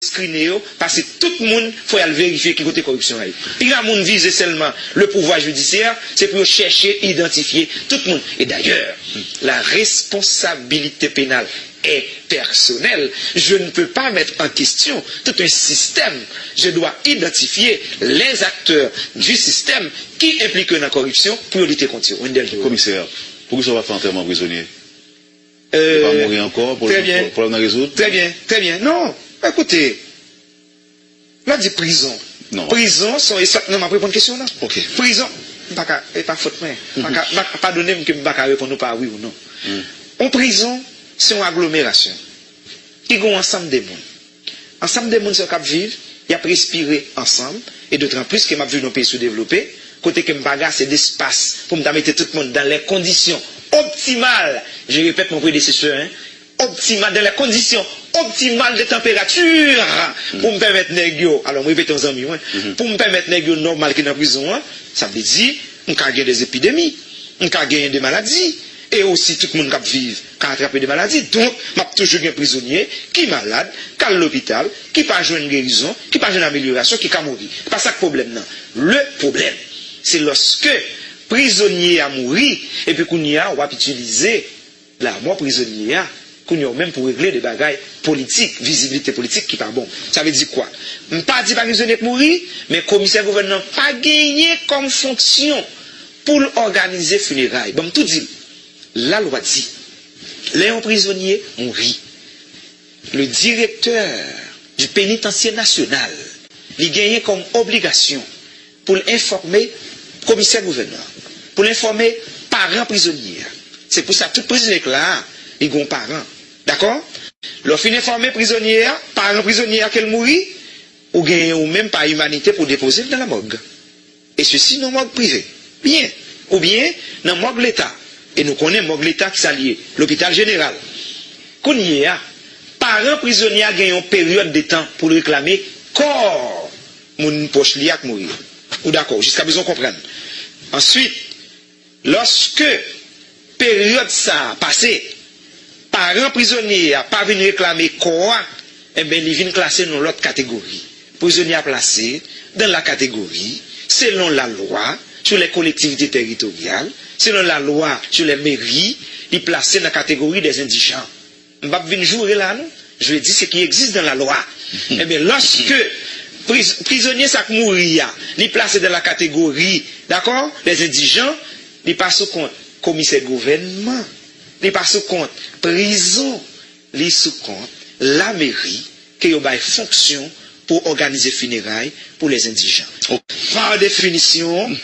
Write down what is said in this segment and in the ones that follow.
screener parce que tout le monde faut aller vérifier qui côté corruption là. Puis la monde vise seulement le pouvoir judiciaire, c'est pour chercher, identifier tout le monde. Et d'ailleurs, la responsabilité pénale est personnelle. Je ne peux pas mettre en question tout un système. Je dois identifier les acteurs du système qui impliquent dans la corruption pour lutter contre eux. Commissaire, pourquoi ça va faire enterrement prisonnier? Pas mourir encore pour le résoudre? Très bien, très bien. Non, écoutez, là dit prison. Non. Prison sont exactement, je vais répondre à une question là. Ok. Prison, pas faute, mais pas donner que je ne vais pas répondre pas oui ou non. En prison, c'est une agglomération qui a un ensemble de monde. Ensemble de monde qui vivent, ils ont respiré ensemble, et d'autant plus que je vis dans un pays sous-développé, côté que je bagarre, c'est d'espace pour me mettre tout le monde dans les conditions optimales. Je répète mon prédécesseur, optimales, dans les conditions optimales de température pour me permettre négio. Alors, je répète aux amis, pour me permettre négio normal qui est dans la prison, ça veut dire, on peut gagner des épidémies, on peut gagner des maladies. Et aussi tout le monde qui vit, qui a attrapé des maladies. Donc, je suis toujours un prisonnier qui est malade, qui est à l'hôpital, qui n'a pas joué une guérison, qui n'a pas joué une amélioration, qui a mouru. C'est pas ça le problème. Non. Le problème, c'est lorsque prisonnier a mouru, et puis qu'on y a, on va utiliser la mort prisonnier, qu'on y a même pour régler des bagailles politiques, visibilité politique qui n'est pas bon. Ça veut dire quoi? Je ne pas dire pas prisonnier qui mourir, mais le commissaire gouvernement pas gagné comme fonction pour organiser funérailles. Bon, tout dit. La loi dit, les prisonniers mourit. Le directeur du pénitencier national, il gagne comme obligation pour informer le commissaire gouverneur, pour l'informer parents prisonniers. C'est pour ça que tout prisonnier là, il a un parent. D'accord? Lorsqu'il informe prisonnier, parents prisonniers qu'elle mourit, ou gagne ou même pas humanité pour déposer dans la morgue. Et ceci dans la morgue privée. Bien. Ou bien dans la morgue l'État. Et nous connaissons l'État qui s'allie, l'hôpital général. Quand il y a, parents prisonniers ont une période de temps pour réclamer corps mon poche lié à mourir. Ou d'accord, jusqu'à besoin comprendre. Ensuite, lorsque période ça a passé, parents prisonniers n'ont pas venu réclamer corps, eh bien, ils viennent classer dans l'autre catégorie. Prisonniers placés dans la catégorie, selon la loi, sur les collectivités territoriales, selon la loi sur les mairies, il placé dans la catégorie des indigents. Je ne vais pas venir jouer là, non? Je vais dire ce qui existe dans la loi. Eh bien, lorsque prisonnier ça mourir, il placé dans la catégorie, d'accord, des indigents, il passe sous compte commissaire gouvernement, il passe sous compte prison, il sous compte la mairie, qui a une fonction pour organiser funérailles pour les indigents. Par définition,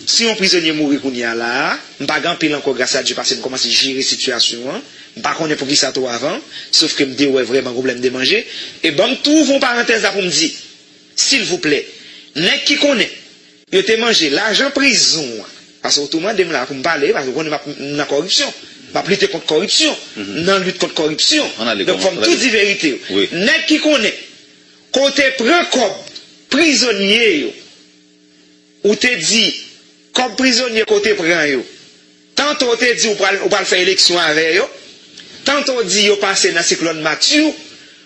si un prisonnier mourit qu'on y a là, je ne vais pas pile encore grâce à Dieu parce que je commence à gérer la situation. Je ne sais pas qu'on est pour qui ça avant, sauf que je me dis ouais vraiment problème de manger. Et bon, trouve une parenthèse là pour me dire, s'il vous plaît, n'est qui connaît, il te mangé l'argent prison. Parce que autrement, je là pour me parler, parce que on est dans la corruption. Je vais lutter contre la corruption. Dans la lutte contre la corruption. Donc, comme toute dit vérité, n'est qui connaît, côté prend comme prisonnier, ou te dit, comme prisonnier côté prend yo. Tantôt te dit ou va faire élection avec yo. Tantôt dit yo passer dans cyclone Mathieu,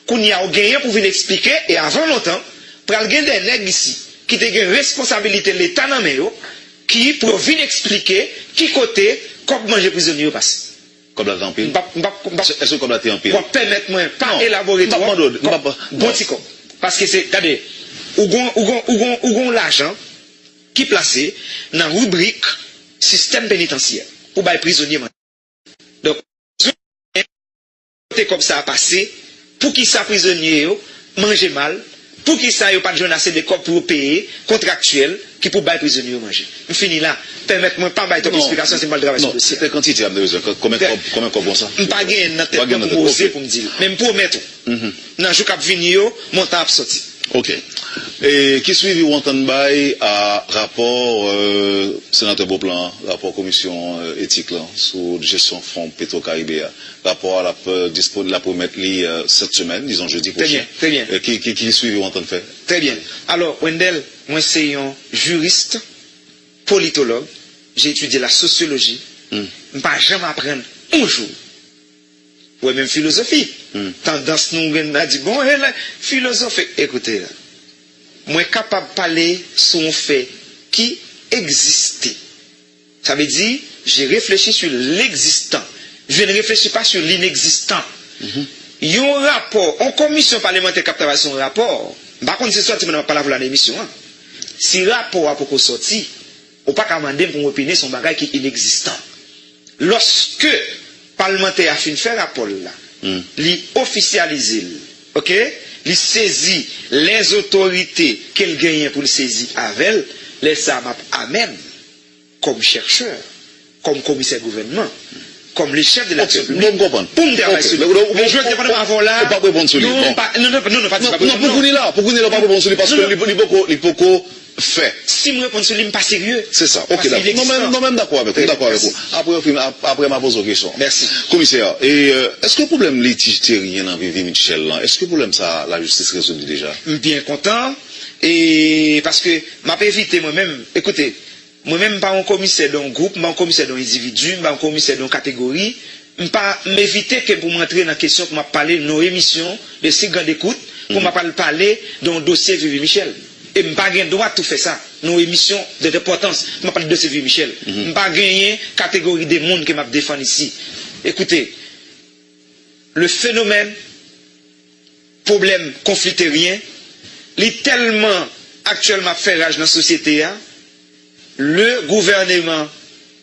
qu'on y a gagné pour venir expliquer et avant longtemps, pral gen des nèg ici qui te gen responsabilité l'état dans main yo, qui pour venir expliquer qui côté comme manger prisonnier passe. Comme la tempête. Est-ce que comme la tempête? Pour permettre moi pas élaborer trop. Bon petit parce que c'est regardez, ou gon l'argent qui placé dans la rubrique système pénitentiaire pour les prisonniers. Donc, comme ça a passé, pour qui ça prisonnier manger mal, pour qui ça pas de assez de corps pour payer contractuel qui pour les prisonniers manger. Je finis là. Permettez-moi pas de ton explication, c'est mal de travail sur le dossier. C'est quantité, combien de bon ça? Je ne pas gagner dans tête pour oser pour me dire. Même pour mettre. Dans le jour qui vient, mon temps a sorti. Ok. Et qui suivi Wantan Bay à rapport sénateur Beauplan, rapport commission éthique là, sur gestion fonds Petro-Caribéa, rapport à la promettre cette semaine, disons jeudi prochain. Très bien. Qui suivi Wantan fait? Très bien. Alors, Wendell, moi c'est un juriste, politologue, j'ai étudié la sociologie, je ne vais jamais apprendre un jour ouais, même philosophie. Tendance nous a dit, bon, philosophe, écoutez, là, moi capable de parler sur un fait qui existait. Ça veut dire, j'ai réfléchi sur l'existant. Je ne réfléchis pas sur l'inexistant. Il y a un rapport, en commission parlementaire capte son rapport. Par contre, c'est sorti, mais on ne va pas la voir l'émission. Si rapport a pour sorti, on ne peut pas demander pour opiner son bagage qui est inexistant. Lorsque parlementaire a fait faire rapport là, il officialise, ok? Il saisit les autorités qu'elle gagne pour le saisir avec elle, les SAMAP à même, comme chercheur, comme commissaire gouvernement, comme les chefs de la République. Pour me travailler sur lui. Mais je ne pas avant là. Pas répondre sur lui. Non, pas pour là. Pour qu'on ait pas répondre sur lui parce que il peut fait. Si je réponds sur lui, je ne suis pas sérieux. C'est ça. Ok, d'accord. Non, même d'accord avec vous. D'accord avec vous. Après, ma pose une question. Merci. Commissaire, est-ce que le problème litige terrien dans Vivi Michel là, est-ce que le problème ça, la justice résout déjà? Bien content. Et parce que, m'a pas évité moi-même, écoutez, moi-même, pas un commissaire d'un groupe, pas un commissaire d'un individu, pas un commissaire d'une catégorie, pas m'éviter que pour m'entrer dans la question, pour m'a parler de nos émissions, de 6 ans d'écoute, pour m'a parler d'un dossier Vivi Michel. Et je pas droit de tout faire ça. Nos émissions d'importance. Je parle de dossier Vivi Michel. Je pas gagné catégorie des mondes que m'a défendu ici. Écoutez, le phénomène, problème, conflit terrien, il est tellement actuellement fait rage dans la société. Le gouvernement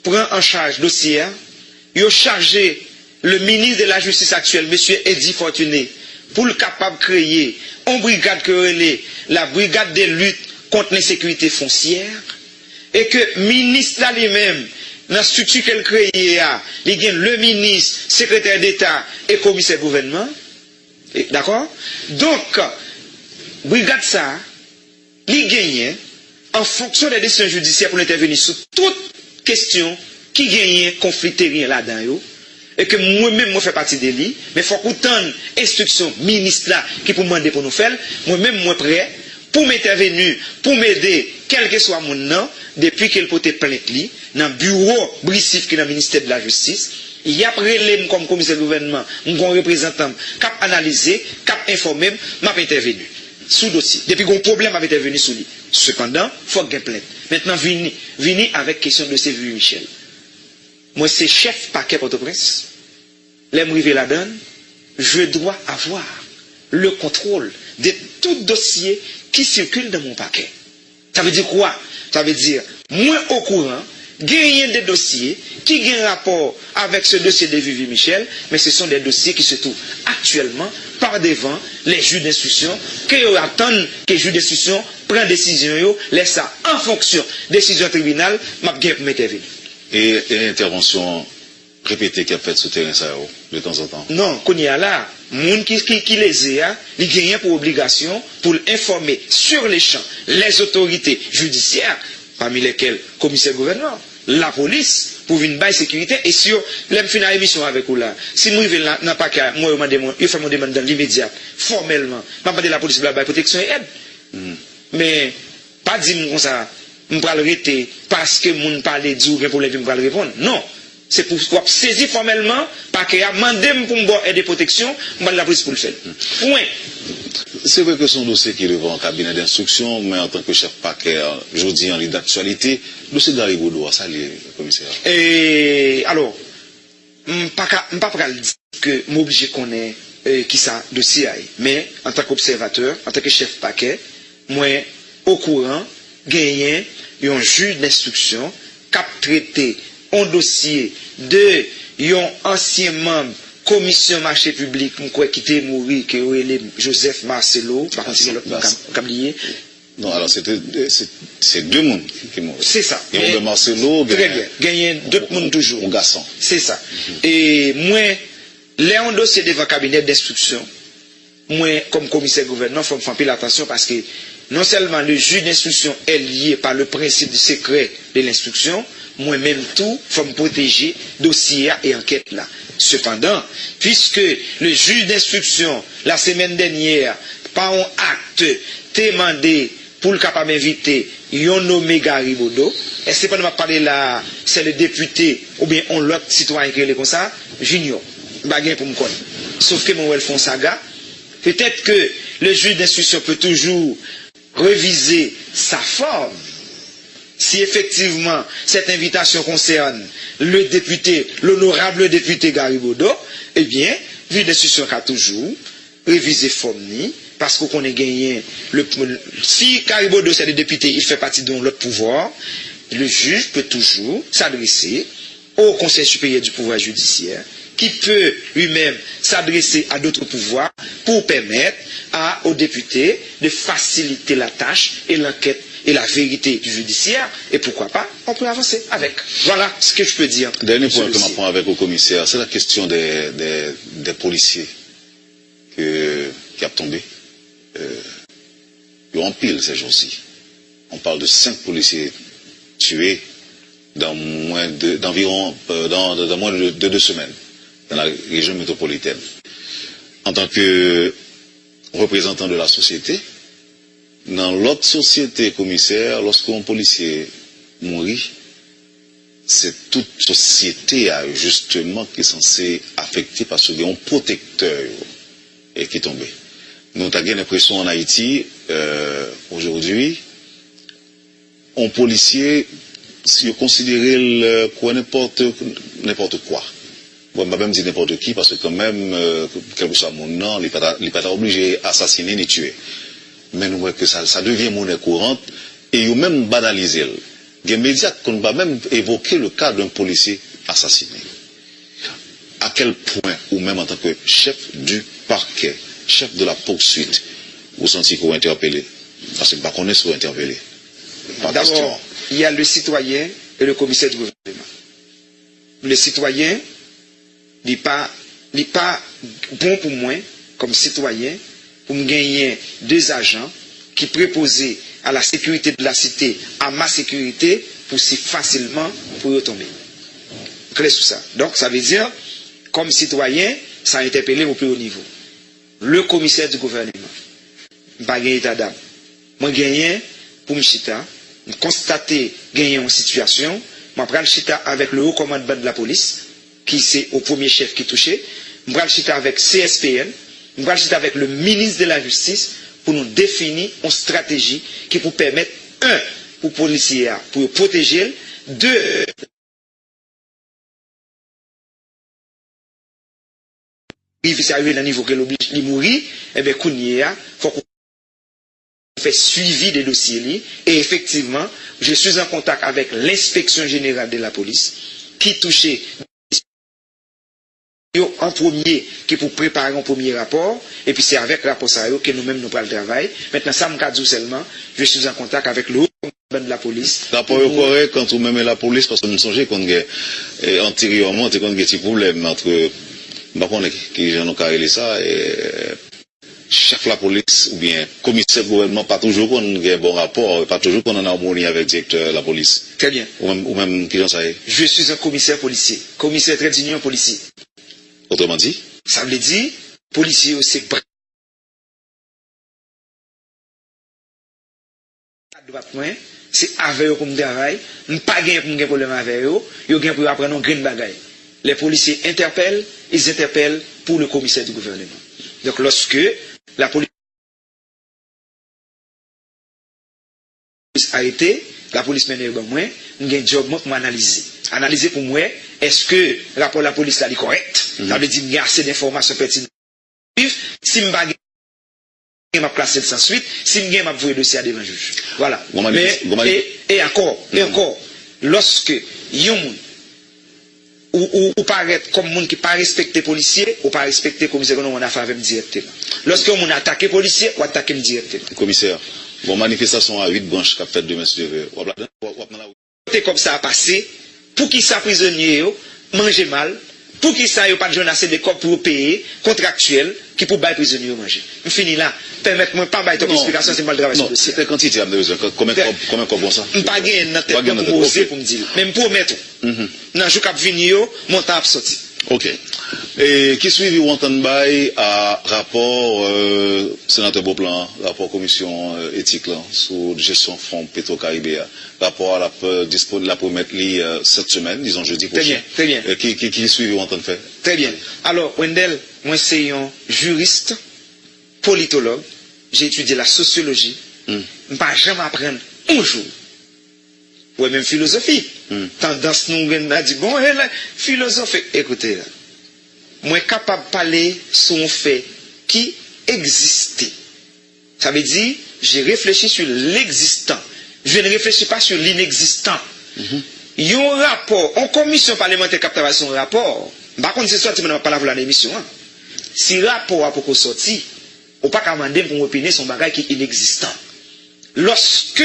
prend en charge le dossier. Il a chargé le ministre de la Justice actuel, M. Eddy Fortuné, pour le capable de créer une brigade que relève la brigade de lutte contre l'insécurité foncière, et que le ministre là lui-même, dans la structure qu'elle crée, il y a le ministre, secrétaire d'État et commissaire gouvernement. D'accord? Donc, brigade ça, il gagne en fonction des décisions judiciaires pour intervenir sur toute question qui gagne conflit terrien là-dedans. Et que moi-même, je fais partie de lui, mais il faut qu'autant d'instructions ministres là qui pour demander pour nous faire, moi-même, moi prêt pour m'intervenir, pour m'aider, quel que soit mon nom, depuis qu'elle peut être plainte li, dans le bureau brissif qui est dans le ministère de la Justice, il y a prélève comme commissaire de gouvernement, mon représentant, cap analysé, cap informé, m'a intervenu sous dossier. Depuis qu'on problème avait intervenu sous lui. Cependant, il faut qu'il y ait une plainte. Maintenant, venez avec question de C. Vivi Michel. Moi, c'est chef paquet Port-au-Prince. L'aimerie la donne. Je dois avoir le contrôle de tout dossier qui circule dans mon paquet. Ça veut dire quoi? Ça veut dire, moi au courant, gagner des dossiers qui ont un rapport avec ce dossier de Vivi Michel, mais ce sont des dossiers qui se trouvent actuellement par devant les juges d'instruction, qui attendent que les juges d'instruction prennent décision, laissent ça en fonction décision tribunal, m'a bien pour m'intervenir. Et intervention répétée qui a fait sur terrain ça de temps en temps? Non, qu'on y a là, moun qui les a, il gagne pour obligation pour informer sur les champs les autorités judiciaires, parmi lesquelles commissaire gouvernement, la police, pour venir bailler sécurité, et sur l'infini émission avec vous là. Si moi, je n'ai pas qu'à, moi, je fais mon demande dans l'immédiat, formellement, je vais la police pour la protection et aide. Mais, pas dire comme ça, je vais l'arrêter parce que je parle du problème, je vais répondre. Non. C'est pour saisir formellement, parce qu'il a demandé pour me aider protection, je vais la police pour le faire. Point. C'est vrai que son dossier qui est devant un cabinet d'instruction, mais en tant que chef paquet, je dis en lit d'actualité, le dossier de Garibodo, ça l'est, commissaire. Et alors, je ne peux pas dire que je suis obligé de connaître qui ça dossier, mais en tant qu'observateur, en tant que chef paquet, moi, au courant, gagné un juge d'instruction qui a traité un dossier de un ancien membre commission marché public qui était mort, qui est Joseph Marcelo, par contre c'est l'autre câblier. Non, alors c'est deux mondes qui mourent. C'est ça. Et on de Marcelo, très bien. Gagner d'autres mondes toujours. Un garçon. C'est ça. Et moi, les un dossier devant cabinet d'instruction, moi, comme commissaire gouvernement, il faut me faire plus attention parce que non seulement le juge d'instruction est lié par le principe du secret de l'instruction, moi-même tout, il faut me protéger dossier et enquête là. Cependant, puisque le juge d'instruction, la semaine dernière, par un acte, demandé pour le capable inviter, ils ont nommé Garibodo, et c'est pas de parler là, c'est le député, ou bien on l'autre citoyen qui est comme ça, j'ignore. baguette pour me connaître. Sauf que mon font saga. Peut-être que le juge d'instruction peut toujours réviser sa forme. Si effectivement cette invitation concerne le député, l'honorable député Garibodo, eh bien, le juge d'instruction a toujours révisé forme ni, parce qu'on a gagné si Garibodo c'est le député, il fait partie de l'autre pouvoir, le juge peut toujours s'adresser au Conseil supérieur du pouvoir judiciaire, qui peut lui-même s'adresser à d'autres pouvoirs pour permettre aux députés de faciliter la tâche et l'enquête et la vérité du judiciaire, et pourquoi pas, on peut avancer avec. Voilà ce que je peux dire. Dernier point que je prends avec le commissaire, c'est la question des policiers qui a tombé. Ils ont pile ces jours-ci. On parle de 5 policiers tués dans moins de 2 semaines dans la région métropolitaine. En tant que représentant de la société, dans l'autre société, commissaire, lorsqu'un policier mourit, c'est toute société justement qui est censée affecter parce qu'il y a un protecteur qui est tombé. Nous avons l'impression en Haïti, aujourd'hui, un policier, si vous considérez n'importe quoi. Bon, je ne vais même dire n'importe qui, parce que quand même, quel que soit mon nom, il n'est pas obligé d'assassiner ni tuer. Mais nous voyons que ça devient monnaie courante, et ils ont même banalisé. Il y a des médias qu'on va même évoquer le cas d'un policier assassiné. À quel point, ou même en tant que chef du parquet, chef de la poursuite, vous sentez qu'on est interpellé? Parce que vous ne connaissez pas interpellé. D'abord, il y a le citoyen et le commissaire du gouvernement. Le citoyen n'est pas bon pour moi, comme citoyen, pour me gagner 2 agents qui préposaient à la sécurité de la cité, à ma sécurité, pour si facilement pour retomber. Clair sur ça. Donc, ça veut dire, comme citoyen, ça a interpellé au plus haut niveau. Le commissaire du gouvernement, pas gagné état d'âme. Moi, gagné pour me chita, constater gagner une situation, je prends le chita avec le haut commandement de la police, qui c'est au premier chef qui touché, je prends le chita avec CSPN, je prends le chita avec le ministre de la Justice, pour nous définir une stratégie qui peut permettre, 1, pour les policiers, pour protéger, 2, si arrive dans le niveau que l'oblige de mourir, eh bien, il faut qu'on fait suivi des dossiers. Et effectivement, je suis en contact avec l'inspection générale de la police qui touchait en premier, qui pour préparer un premier rapport, et puis c'est avec le rapport que nous-mêmes nous prenons le travail. Maintenant, ça me dit seulement, je suis en contact avec le haut commandement de la police. Rapport est correct quand vous même la police, parce que nous songeons qu'on a antérieurement, on a des petits problèmes entre. Je ne sais pas qui j'en ai carré ça, et chef de la police ou bien commissaire du gouvernement, pas toujours qu'on a un bon rapport, pas toujours qu'on a en harmonie avec le directeur de la police. Très bien. Ou même qui j'en sais. Je suis un commissaire policier, commissaire très d'union policier. Autrement dit? Ça veut dire, policier c'est c'est avec eux comme travail, pas gain pour problème avec eux, ils ont gain pour apprendre un green bagaille. Les policiers interpellent, ils interpellent pour le commissaire du gouvernement. Donc lorsque la police a été, la police mène au moins, nous avons un job pour analyser. Analyser pour moi, est-ce que le rapport de la police est correct? Ça veut dire qu'il y a assez d'informations pertinentes. Si je ne vais pas placer sans suite, si je ne vais pas le dossier devant le juge. Voilà. Et encore, lorsque yon ou paraître comme monde qui pas respecter policier ou pas respecter commissaire qu'on a fait avec directement. Lorsque on attaque policier ou attaque directement. Commissaire, bon manifestation à 8 branches qu'a fait demain si Dieu veut. Comme ça a passé, pour qui ça prisonnier manger mal, pour qui ça pas de jeune assez de corps pour payer contractuel qui pour bailler prisonnier manger. Je finis là. Permettez-moi pas bailler ton explication, c'est mal travail sur le dossier. C'est quantité de besoin. Combien bon ça? Pas gagner dans tête pour oser pour me dire. Même pour mettre. Dans jour cap venir montant a sorti. OK. Et qui suivi Wantan Bay à rapport sénateur Beauplan, rapport commission éthique là sur gestion fonds Petro-Caribéa, rapport à la promettre cette semaine, disons jeudi prochain. Très bien. Qui suivi Wantan fait? Très bien. Alors, Wendell, moi c'est un juriste, politologue, j'ai étudié la sociologie, je ne vais jamais apprendre un jour. Ouais, même philosophie. Tendance nous a dit, bon, philosophe, écoutez là, moi capable de parler sur un fait qui existait. Ça veut dire, j'ai réfléchi sur l'existant. Je ne réfléchis pas sur l'inexistant. Il y a un rapport, en commission parlementaire capte son rapport. Par contre, c'est sorti, mais on ne va pas la l'émission. Si rapport a pour sortir, on ne peut pas demander pour opiner son bagage qui est inexistant. Lorsque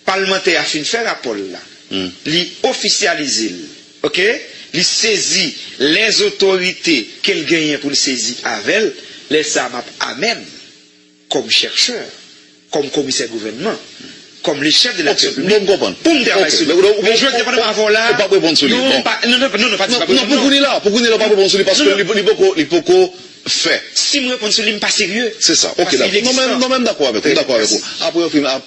parlementaire a fini de faire rapport là, il officialise, ok? Il saisit les autorités qu'elle gagne pour le saisir avec elle, les SAMAP à même, comme chercheur, comme commissaire gouvernement, comme les chefs de la République. Pour me travailler sur le mais je ne vais pas avoir là. Pas répondre sur lui. Non, pas pourquoi il est là? Pourquoi il est là? Pas répondre sur lui parce que il peut fait. Si je réponds sur lui, je ne pas sérieux. C'est ça. Ok, d'accord. Non, même d'accord avec vous. D'accord avec vous.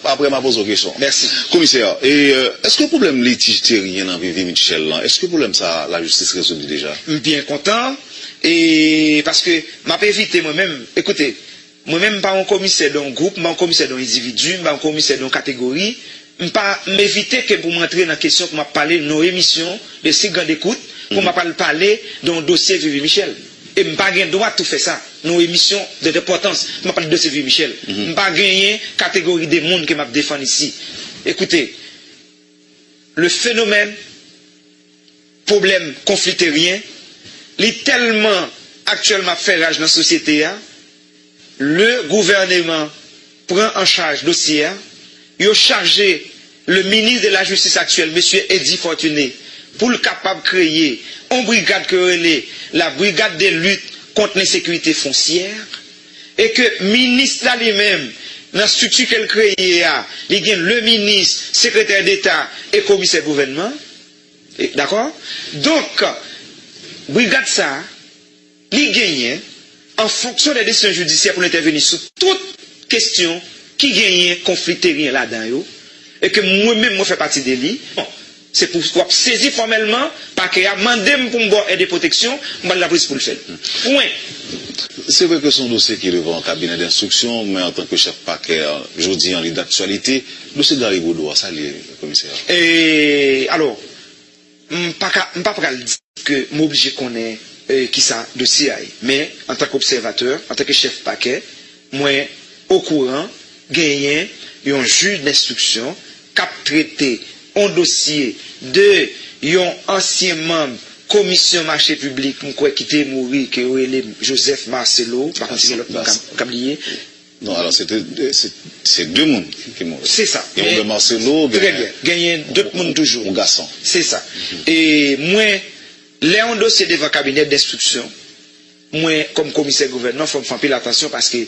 Après, ma pose aux questions. Merci. Commissaire, est-ce que le problème litige terrien dans Vivi Michel là, est-ce que le problème ça, la justice résout déjà? Bien content. Et parce que, m'a pas évité moi-même, écoutez, moi-même, pas un commissaire d'un groupe, pas un commissaire d'un individu, pas un commissaire d'une catégorie, pas m'éviter que pour m'entrer dans la question, pour m'a parler de nos émissions, de 6 ans d'écoute, pour m'a parler d'un dossier Vivi Michel. Et je n'ai pas le droit de tout faire ça. Nos émissions d'importance. Je ne parle pas de Vivi Michel. Je n'ai pas gagné catégorie des mondes que je défends ici. Écoutez, le phénomène, problème conflit terrien, il est tellement actuellement fait rage dans la société. Le gouvernement prend en charge le dossier. Il a chargé le ministre de la Justice actuel, M. Eddy Fortuné, pour le capable de créer une brigade que relève la brigade de lutte contre l'insécurité foncière, et que le ministre là lui-même, dans la structure qu'elle crée, il y a le ministre, secrétaire d'État et commissaire gouvernement. D'accord? Donc, brigade ça, il gagne en fonction des décisions judiciaires pour intervenir sur toute question qui gagne conflit terrien là-dedans, et que moi-même, je fais partie de lui. Bon, c'est pour saisir formellement, parce qu'il a demandé pour me avoir des protections, je vais la police pour le faire. Point. C'est vrai que son dossier qui est devant un cabinet d'instruction, mais en tant que chef parquet, je dis en lit d'actualité, le dossier Garibodo, ça l'est, commissaire. Et alors, je ne peux pas dire que je m'oblige qu'on ait qui ça dossier, mais en tant qu'observateur, en tant que chef parquet, moi, au courant, gagné un juge d'instruction qui a traité un dossier de un ancien membre commission marché public qui était mort, qui est Joseph Marcelo, par contre c'est l'autre câblier. Non, alors c'est deux mondes qui mourent. C'est ça. Il y a Marcelo, très bien. Gagné deux mondes toujours. Un garçon. C'est ça. Et moi, les un dossier devant cabinet d'instruction, moi, comme commissaire gouverneur, il faut me faire l'attention parce que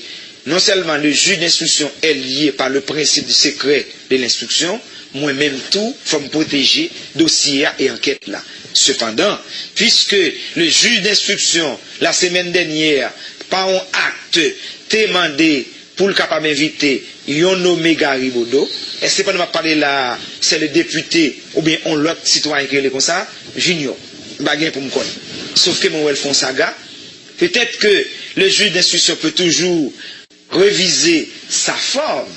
non seulement le juge d'instruction est lié par le principe du secret de l'instruction, moi-même tout, il faut me protéger dossier et enquête là. Cependant, puisque le juge d'instruction, la semaine dernière, par un acte, demandé pour le capable inviter, ils ont nommé Garibodo, et c'est pas de me parler là, c'est le député, ou bien on l'autre citoyen qui est comme ça, junior, baguette pour me connaître. Sauf que mon font saga, peut-être que le juge d'instruction peut toujours réviser sa forme.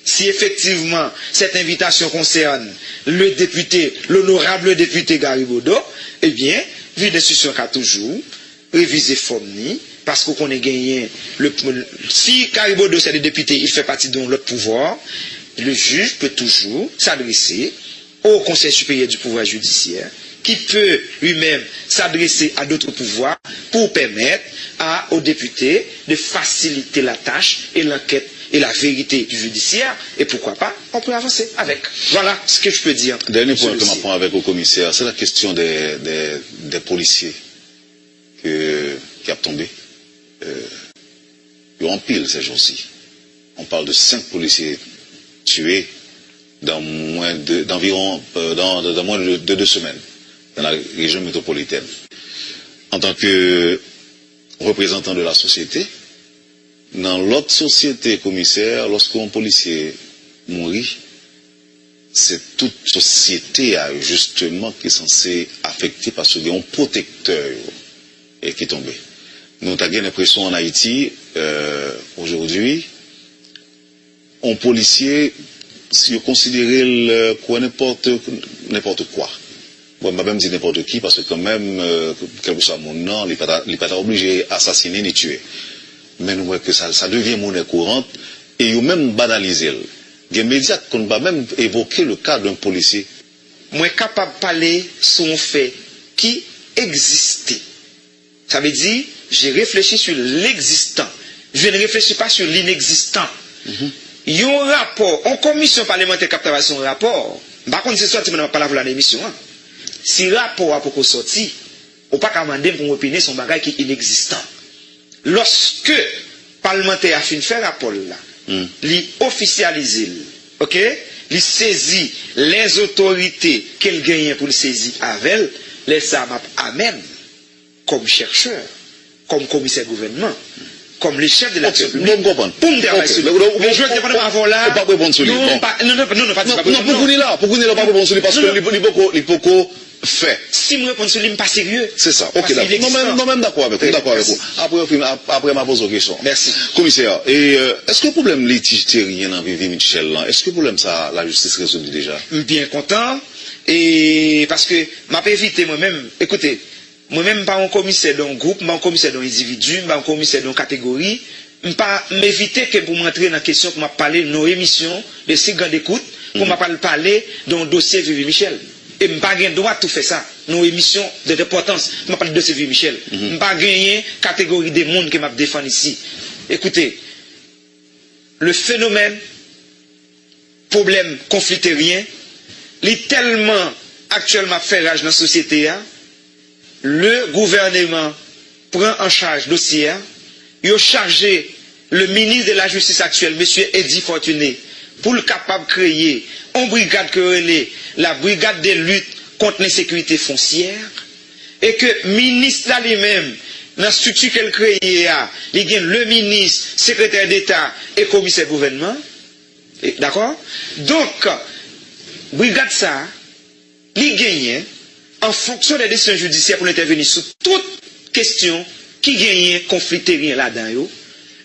Si effectivement cette invitation concerne le député, l'honorable député Garibodo, eh bien, juge d'instruction a toujours révisé forme parce qu'on a gagné si Garibodo c'est le député, il fait partie de l'autre pouvoir, le juge peut toujours s'adresser au Conseil supérieur du pouvoir judiciaire, qui peut lui-même s'adresser à d'autres pouvoirs pour permettre aux députés de faciliter la tâche et l'enquête et la vérité du judiciaire, et pourquoi pas, on peut avancer avec. Voilà ce que je peux dire. Dernier point que je prends avec le commissaire, c'est la question des policiers qui a tombé. Ils ont en pile ces jours-ci. On parle de 5 policiers tués dans moins de 2 semaines dans la région métropolitaine. En tant que représentant de la société, dans l'autre société, commissaire, lorsqu'un policier mourit, c'est toute société justement qui est censée affecter parce qu'il y a un protecteur et qui est tombé. Nous avons l'impression en Haïti, aujourd'hui, un policier, si vous considérez n'importe quoi. Bon, je ne vais même dire n'importe qui, parce que quand même, quel que soit mon nom, il n'est pas obligé d'assassiner ni tuer. Mais nous voyons que ça devient monnaie courante, et ils ont même banalisé. Il y a des médias qui ont même évoqué le cas d'un policier. Moi, capable de parler sur un fait qui existait. Ça veut dire, j'ai réfléchi sur l'existant. Je ne réfléchis pas sur l'inexistant. Il y a un rapport, en commission parlementaire captation un rapport. Par contre, c'est sorti, mais on ne va pas la voir l'émission. Si rapport a pour sorti, on ne peut pas demander pour opiner son bagage qui est inexistant. Lorsque le parlementaire a fini de faire rapport là, il officialise, ok? Il saisit les autorités qu'elle gagne pour le saisir avec elle, les SAMAP à même, comme chercheur, comme commissaire gouvernement, comme les chefs de la République. Pour me travailler sur lui. Mais je vais te avant là. Pas répondre sur lui. Non, pas dire. Non, pourquoi il là? Pourquoi il là pas répondre sur lui? Parce que il peut fait. Si je réponds sur lui, je ne pas sérieux. C'est ça. Ok, d'accord. Non, même d'accord avec vous. D'accord avec vous. Après, ma pose une question. Merci. Commissaire, est-ce que le problème litige terrien dans Vivi Michel là, est-ce que le problème ça, la justice résout déjà? Bien content. Et parce que, m'a pas évité moi-même, écoutez, moi-même, pas un commissaire d'un groupe, pas un commissaire d'un individu, pas un commissaire d'une catégorie, pas m'éviter que pour m'entrer dans la question que m'a parlé de nos émissions, de 6 ans d'écoute, pour m'a parler d'un dossier Vivi Michel. Et je n'ai pas le droit de tout faire ça. Nos émissions d'importance. Je ne parle pas de dossier Vivi Michel. Je n'ai pas gagné catégorie des mondes que je défends ici. Écoutez, le phénomène, problème, conflit terrien, il est tellement actuellement fait rage dans la société. Le gouvernement prend en charge le dossier. Il a chargé le ministre de la Justice actuel, M. Eddy Fortuné, pour le capable de créer une brigade que relève la brigade de lutte contre l'insécurité foncière, et que le ministre là lui-même, dans la structure qu'elle crée, il y a le ministre, secrétaire d'État et commissaire gouvernement. D'accord? Donc, brigade ça, il gagne en fonction des décisions judiciaires pour intervenir sur toute question qui gagne conflit terrien là-dedans.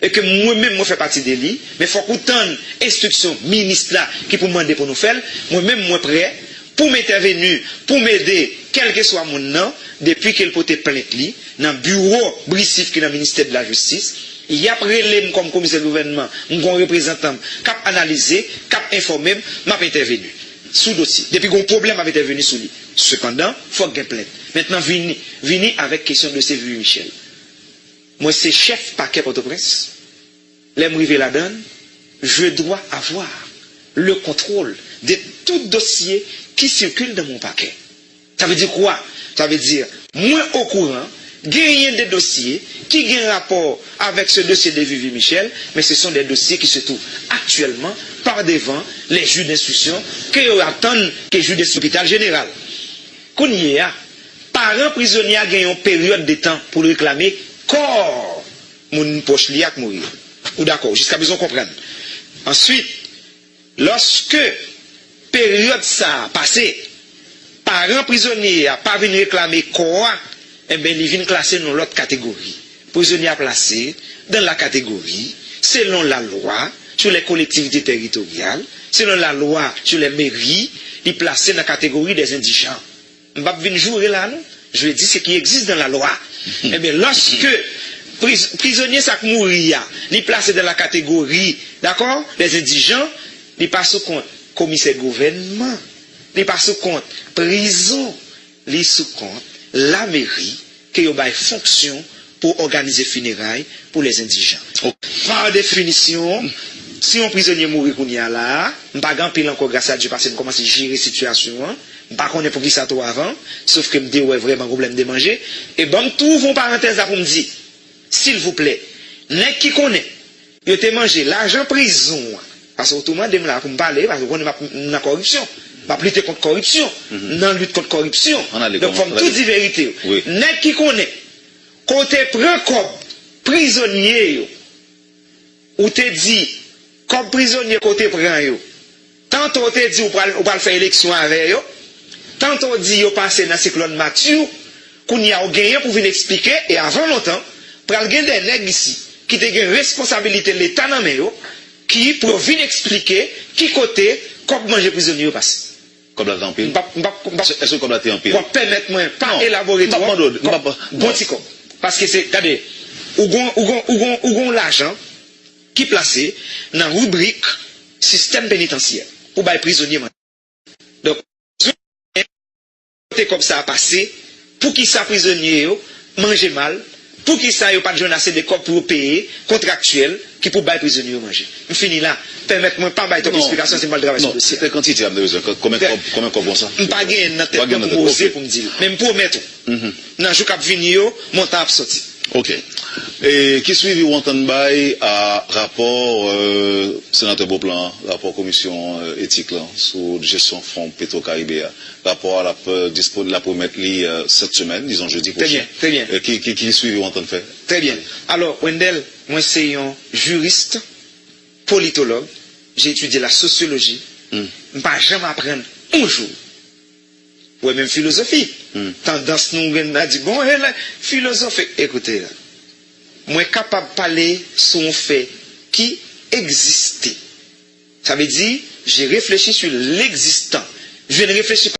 Et que moi-même, je fais partie de lui, mais il faut qu'autant d'instructions ministres là qui pour demander pour nous faire, moi-même, moi prêt pour m'intervenir, pour m'aider, quel que soit mon nom, depuis qu'elle peut être plainte li, dans le bureau brissif qui est dans le ministère de la Justice, il y a prélève comme commissaire de gouvernement, mon représentant, cap analysé, cap informé, m'a intervenu sous dossier. Depuis qu'on problème avait intervenu sous lui. Cependant, il faut qu'il y ait une plainte. Maintenant, venez avec question de C. Vivi Michel. Moi, c'est chef paquet Port-au-Prince. L'aime river la donne. Je dois avoir le contrôle de tout dossier qui circule dans mon paquet. Ça veut dire quoi? Ça veut dire, moi au courant, gagner des dossiers qui ont un rapport avec ce dossier de Vivi Michel, mais ce sont des dossiers qui se trouvent actuellement par devant les juges d'instruction qui attendent que les juges de l'hôpital général. Qu'on y a, parents prisonniers ont une période de temps pour réclamer corps mon poche lié à mourir. Ou d'accord, jusqu'à besoin comprendre. Ensuite, lorsque période ça a passé, parents prisonniers n'ont pas venu réclamer corps, eh bien, ils viennent classer dans l'autre catégorie. Prisonniers placés dans la catégorie, selon la loi sur les collectivités territoriales, selon la loi sur les mairies, ils placés dans la catégorie des indigents. Je ne vais pas venir jouer là, non? Je vais dire ce qui existe dans la loi. Eh bien, lorsque prisonniers ça mourir, ils placés dans la catégorie, d'accord, des indigents, ils passent au compte commissaire gouvernement, ils passent au compte prison, ils sous compte la mairie qui a une fonction pour organiser funérailles pour les indigents. Par définition, si un prisonnier mourit qu'on y a là, je ne vais pas pile encore grâce à Dieu parce que je commence à gérer la situation. Je ne sais pas pour qui ça toi avant, sauf que je me dis ouais vraiment problème de manger. Et bon, tout vos parenthèses là pour me dire, s'il vous plaît, n'est qui connaît, il te mangé l'argent prison, parce que tout le monde est là pour me parler, parce qu'on est dans la corruption. Pas lutter contre corruption, non lutte contre corruption. Donc, faut tout dire vérité. N'est qui connaît, côté prend comme prisonnier, ou te dit, comme prisonnier côté prend yo, tantôt te dit, ou pas faire élection avec yo, tantôt dit, yo passe dans cyclone Mathieu, qu'on y a gagné pour venir expliquer, et avant longtemps, pour le gagner des nègres ici, qui ont une responsabilité de l'État dans le qui pour venir expliquer qui côté, comme manger prisonnier passe. Comme la tempête. Est-ce que comme la tempête? Pour permettre moi pas élaborer tout. Bon tico. Parce que c'est, regardez, ou gon l'argent qui placé dans la rubrique système pénitentiaire pour les prisonniers. Donc, comme ça a passé, pour qui ça prisonnier manger mal, pour qui ça pas de jeunes assez de corps pour payer contractuel qui pour les prisonniers manger. Je finis là. Permettez-moi pas de ton explication, c'est mal de travail sur le dossier. C'est quantité de combien bon ça? Je ne pas gagner dans tête pour poser pour me dire. Même pour mettre. Dans le jour qui vient, mon temps sorti. OK. Et qui suivi ou entend à rapport sénateur Beauplan, rapport commission éthique là, sur gestion fonds Petro-Caribéa, rapport à la promettre cette semaine, disons jeudi prochain. Très bien. Qui suivi ou entend faire? Très bien. Alors, Wendell, moi c'est un juriste, politologue, j'ai étudié la sociologie, je ne vais pas jamais apprendre un jour. Ouais, même philosophie. Tendance nous a dit, bon, philosophie. Écoutez, là, moi capable de parler sur un fait qui existait. Ça veut dire, j'ai réfléchi sur l'existant. Je ne réfléchis pas.